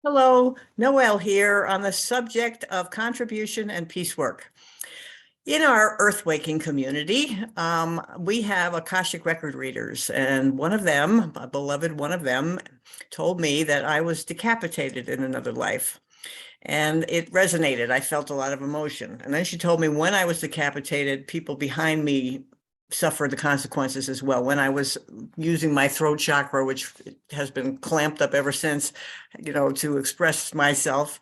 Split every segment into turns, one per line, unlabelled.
Hello, Noel here on the subject of contribution and peace work. In our earthwaking community, we have Akashic record readers, and one of them, a beloved one of them, told me that I was decapitated in another life. And it resonated. I felt a lot of emotion. And then she told me when I was decapitated, people behind me suffered the consequences as well. When I was using my throat chakra, which has been clamped up ever since, to express myself.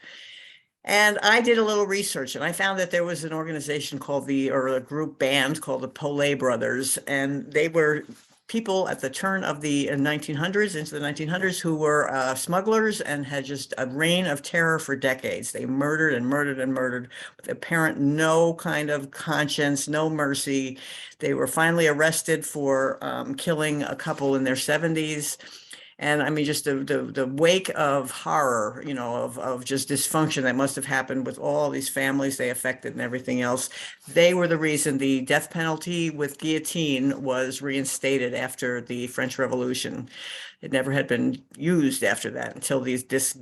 And I did a little research and I found that there was an organization called or a group band called the Polay Brothers. And they were people at the turn of the 1900s into the 1900s who were smugglers and had just a reign of terror for decades. They murdered and murdered and murdered with apparent no kind of conscience, no mercy. They were finally arrested for killing a couple in their 70s. And I mean, just the wake of horror, of just dysfunction that must have happened with all these families they affected and everything else. They were the reason the death penalty with guillotine was reinstated after the French Revolution. It never had been used after that until this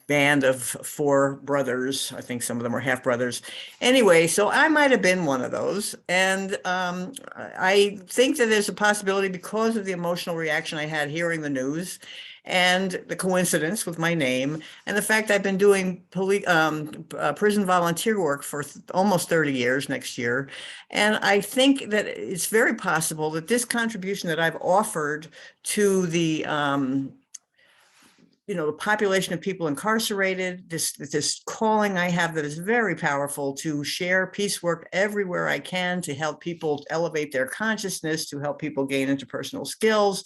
band of four brothers. I think some of them were half brothers. Anyway, so I might have been one of those. And I think that there's a possibility because of the emotional reaction I had hearing the news and the coincidence with my name and the fact I've been doing prison volunteer work for almost 30 years next year. And I think that it's very possible that this contribution that I've offered to the the population of people incarcerated, this calling I have that is very powerful to share peace work everywhere I can, to help people elevate their consciousness, to help people gain interpersonal skills.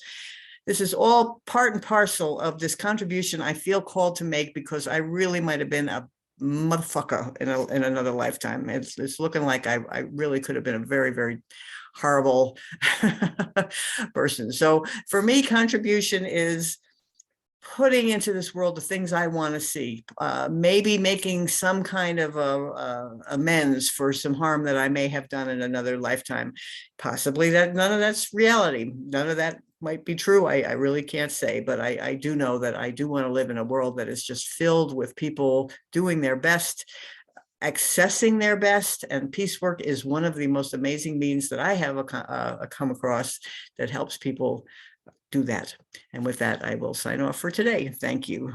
This is all part and parcel of this contribution I feel called to make because I really might have been a motherfucker in another lifetime. It's looking like I really could have been a very, very horrible person. So for me, contribution is putting into this world the things I want to see, maybe making some kind of amends for some harm that I may have done in another lifetime. Possibly that none of that's reality. None of that might be true. I really can't say, but I do know that I do want to live in a world that is just filled with people doing their best, accessing their best, and peace work is one of the most amazing means that I have come across that helps people do that. And with that, I will sign off for today. Thank you.